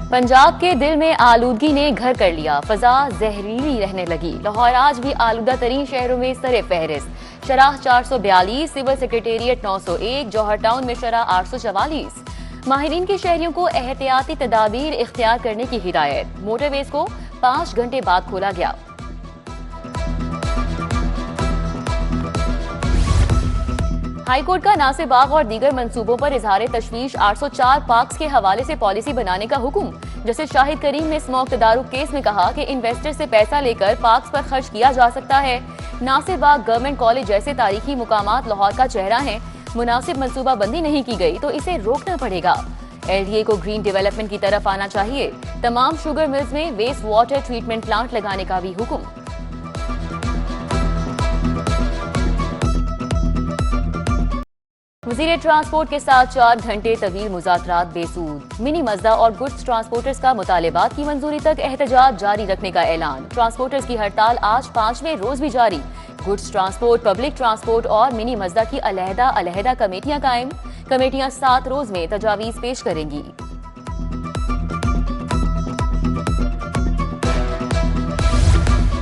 पंजाब के दिल में आलूदगी ने घर कर लिया, फजा जहरीली रहने लगी। लाहौर आज भी आलूदा तरीन शहरों में सरे फहरिस्त। शराह 442, सिविल सेक्रेटेरिएट 901, जौहर टाउन में शराह 844। माहिरीन के शहरियों को एहतियाती तदाबीर इख्तियार करने की हिदायत। मोटरवेज को 5 घंटे बाद खोला गया। हाईकोर्ट का नासिर बाग और दीगर मंसूबों पर इजहार तशवीश। 804 पार्क्स के हवाले से पॉलिसी बनाने का हुक्म। जस्टिस शाहिद करीम ने स्मॉक तदारुक केस में कहा कि इन्वेस्टर से पैसा लेकर पार्क्स पर खर्च किया जा सकता है। नासिर बाग गवर्नमेंट कॉलेज जैसे तारीखी मुकामात लाहौर का चेहरा है। मुनासिब मंसूबा बंदी नहीं की गई तो इसे रोकना पड़ेगा। LDA को ग्रीन डेवलपमेंट की तरफ आना चाहिए। तमाम शुगर मिल्स में वेस्ट वाटर ट्रीटमेंट प्लांट लगाने का भी हुक्म। वज़ीर ट्रांसपोर्ट के साथ 4 घंटे तवील मुज़ाकरात बेसूद। मिनी मज़दा और गुड्स ट्रांसपोर्टर्स का मुतालिबात की मंजूरी तक एहतजाज जारी रखने का ऐलान। ट्रांसपोर्टर्स की हड़ताल आज 5वें रोज भी जारी। गुड्स ट्रांसपोर्ट, पब्लिक ट्रांसपोर्ट और मिनी मज़दा की अलहदा कमेटियां कायम। कमेटियां 7 रोज में तजावीज पेश करेंगी।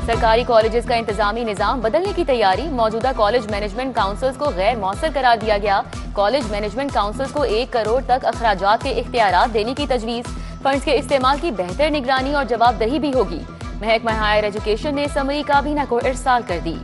सरकारी कॉलेजेस का इंतजामी निजाम बदलने की तैयारी। मौजूदा कॉलेज मैनेजमेंट काउंसिल्स को गैर मौसर करार दिया गया। कॉलेज मैनेजमेंट काउंसिल्स को 1 करोड़ तक अखराजात के इख्तियारात देने की तजवीज। फंड्स के इस्तेमाल की बेहतर निगरानी और जवाबदही भी होगी। महकमा हायर एजुकेशन ने समरी काबीना को इरसाल कर दी।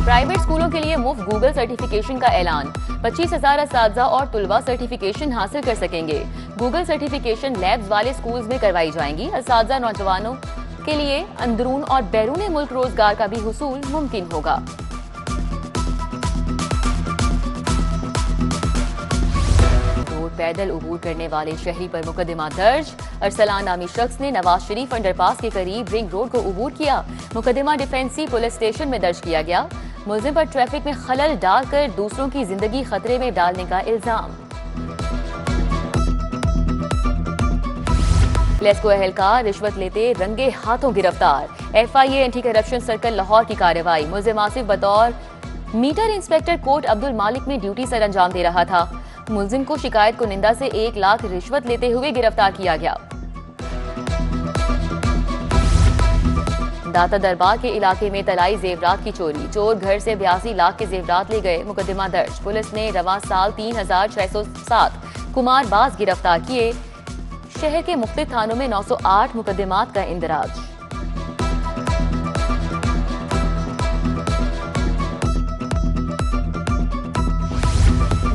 प्राइवेट स्कूलों के लिए मुफ्त गूगल सर्टिफिकेशन का ऐलान। 25,000 असातिज़ा और तुलबा सर्टिफिकेशन हासिल कर सकेंगे। गूगल सर्टिफिकेशन लैब्स वाले स्कूल्स में करवाई जाएंगी। असातिज़ा नौजवानों के लिए अंदरून और बैरून मुल्क रोजगार का भी हुसूल मुमकिन होगा। पैदल अबूर करने वाले शहरी पर मुकदमा दर्ज। अरसलान नामी शख्स ने नवाज शरीफ अंडरपास के करीब रिंग रोड को अबूर किया। मुकदमा डिफेंसी पुलिस स्टेशन में दर्ज किया गया। मुलजिम पर ट्रैफिक में खलल डालकर दूसरों की जिंदगी खतरे में डालने का इल्जाम। लेस्को एहलकार रिश्वत लेते रंगे हाथों गिरफ्तार। FIA anti corruption circle Lahore की कार्रवाई। मुलजिम आसिफ बतौर मीटर इंस्पेक्टर कोर्ट अब्दुल मालिक में ड्यूटी सर अंजाम दे रहा था। मुलजिम को शिकायत कुनिंदा से 1 लाख रिश्वत लेते हुए गिरफ्तार किया गया। दाता दरबार के इलाके में तलाई जेवरात की चोरी। चोर घर से 82 लाख के जेवरात ले गए। मुकदमा दर्ज। पुलिस ने रवां साल 3607 कुमारबाज गिरफ्तार किए। शहर के मुख्तलिफ थानों में 908 मुकदमात का इंदराज।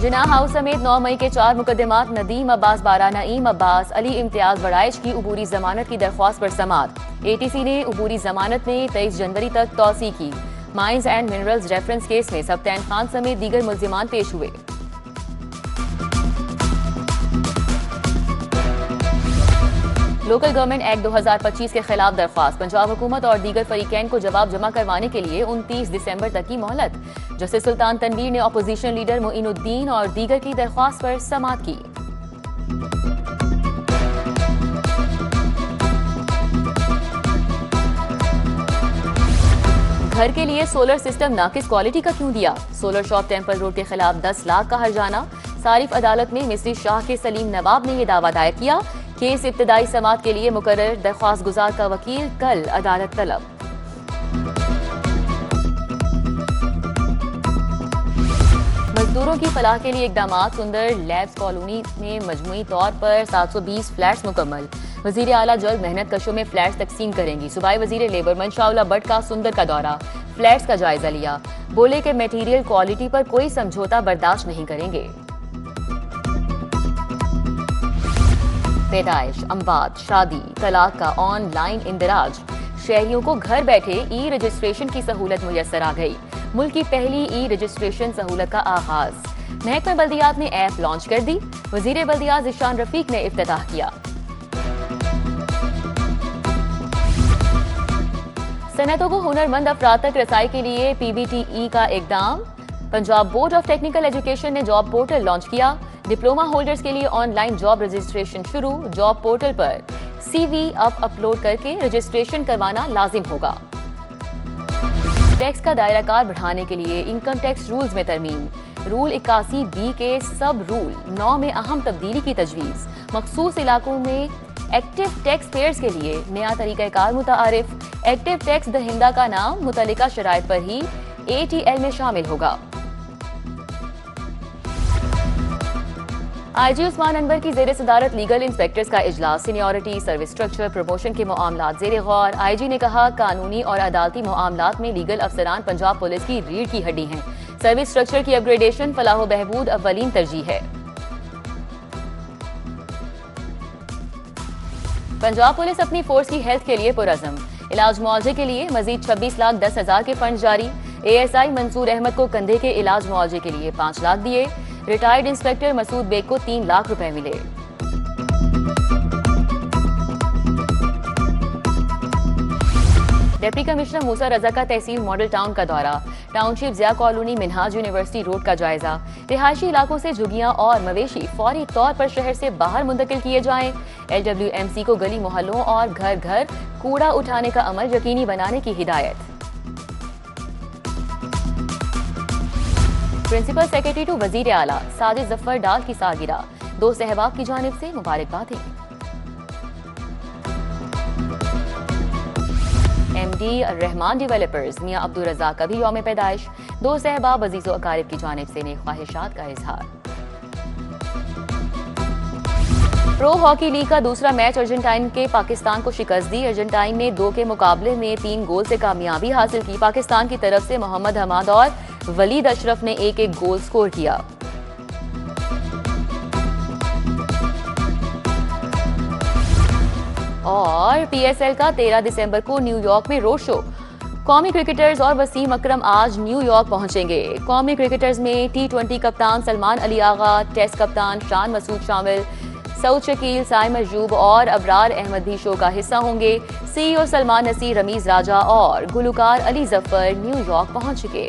जिना हाउस समेत 9 मई के 4 मुकदमात। नदीम अब्बास बारा, नईम अब्बास, अली इम्तियाज बड़ाइश की उबूरी जमानत की दरख्वास्त पर समाअत। ATC ने उबूरी जमानत में 23 जनवरी तक तौसी की। Mines and minerals reference case में सब्तैन खान समेत दीगर मुल्जिमान पेश हुए। लोकल गवर्नमेंट एक्ट 2025 के खिलाफ दरख्वास्त। पंजाब हुकूमत और दीगर फरीकैन को जवाब जमा करवाने के लिए 29 दिसंबर तक की मोहलत। जस्टिस सुल्तान तनवीर ने अपोजिशन लीडर मोइनुद्दीन और दीगर की दरख्वास्त पर समाअत की। घर के लिए सोलर सिस्टम नाकिस क्वालिटी का क्यों दिया? सोलर शॉप टेम्पल रोड के खिलाफ 10 लाख का हर्जाना। सारिफ अदालत में मिस्री शाह के सलीम नवाब ने यह दावा दायर किया। केस इब्तदाई समाअत के लिए मुकर्रर। दरख्वास्त गुजार का वकील कल अदालत तलब। मजदूरों की फलाह के लिए इकदाम। सुंदर लैब्स कॉलोनी में मजमूई तौर पर 720 फ्लैट्स मुकम्मल। वजीर आला जल्द मेहनत कशों में फ्लैट्स तकसीम करेंगी। सूबाई वजीर लेबर मंशाउल्लाह भट्ट का सुंदर का दौरा। फ्लैट्स का जायजा लिया। बोले कि मटेरियल क्वालिटी पर कोई समझौता बर्दाश्त नहीं करेंगे। पैदाइश, अमवात, शादी, तलाक का ऑनलाइन इंदराज। शहरियों को घर बैठे ई-रजिस्ट्रेशन की सहूलत मुयस्सर आ गई। मुल्क की पहली ई-रजिस्ट्रेशन सहूलत का आगाज। महकमा बल्दियात ने ऐप लॉन्च कर दी। वजीर बल्दियात ज़िशान रफीक ने इफ्तिताह किया। सनअतों को हुनरमंद अफराद तक रसाई के लिए PBTE का इकदाम। Punjab board of technical education ने जॉब पोर्टल लॉन्च किया। डिप्लोमा होल्डर्स के लिए ऑनलाइन जॉब रजिस्ट्रेशन शुरू। जॉब पोर्टल पर CV अपलोड करके रजिस्ट्रेशन करवाना लाजिम होगा। टैक्स का दायरा कार बढ़ाने के लिए इनकम टैक्स रूल्स में तरमीम। रूल 81B के सब रूल 9 में अहम तब्दीली की तजवीज़। मखसूस इलाकों में एक्टिव टैक्स पेयर्स के लिए नया तरीक़ाकार मुतारिफ। एक्टिव टैक्स दहिंदा का नाम मुतल्लिका शराइत पर ही ATL में शामिल होगा। IG उस्मान अनवर की जेर सदारत लीगल इंस्पेक्टर्स का इजलास। सीनियरिटी, सर्विस स्ट्रक्चर, प्रमोशन के मामलात जेर गौर। IG ने कहा, कानूनी और अदालती मामलात में लीगल अफसरान पंजाब पुलिस की रीढ़ की हड्डी हैं। सर्विस स्ट्रक्चर की अपग्रेडेशन फलाह बहबूद अव्वलीन तरजीह है। पंजाब पुलिस अपनी फोर्स की हेल्थ के लिए पुरअज़म। इलाज मुआवजे के लिए मजीद 26,10,000 के फंड जारी। ASI मंसूर अहमद को कंधे के इलाज मुआवजे के लिए 5 लाख दिए। रिटायर्ड इंस्पेक्टर मसूद बेग को 3 लाख रुपए मिले। डिप्टी कमिश्नर मूसा रजा का तहसील मॉडल टाउन का दौरा। टाउनशिप जिया कॉलोनी मिनहाज यूनिवर्सिटी रोड का जायजा। रिहायशी इलाकों से झुग्गियां और मवेशी फौरी तौर पर शहर से बाहर मुंतकिल किए जाएं। LWMC को गली मोहल्लों और घर घर कूड़ा उठाने का अमल यकीनी बनाने की हिदायत। प्रिंसिपल सेक्रेटरी टू वजीर आला साजिद जफर डाल की सालगिरह। 2 सहबाब की जानिब से मुबारकबादें। MD रहमान डेवलपर्स मियां अब्दुल रज़ाक का भी यौम पैदाइश। 2 सहबाब अजीज़ो अकारिब की जानिब से नेक ख्वाहिशात का इजहार। प्रो हॉकी लीग का दूसरा मैच अर्जेंटाइन के पाकिस्तान को शिकस्त दी। अर्जेंटाइन ने 2 के मुकाबले में 3 गोल से कामयाबी हासिल की। पाकिस्तान की तरफ से मोहम्मद हमाद और वलीद अशरफ ने 1-1 गोल स्कोर किया। और PSL का 13 दिसंबर को न्यूयॉर्क में रोड शो। कौमी क्रिकेटर्स और वसीम अकरम आज न्यूयॉर्क पहुंचेंगे। कौमी क्रिकेटर्स में T20 कप्तान सलमान अली आगा, टेस्ट कप्तान शान मसूद शामिल। सऊद शकील, साइम अजूब और अबरार अहमद भी शो का हिस्सा होंगे। CEO सलमान नसीर, रमीज राजा और गुलकार अली जफर न्यूयॉर्क पहुंच चुके।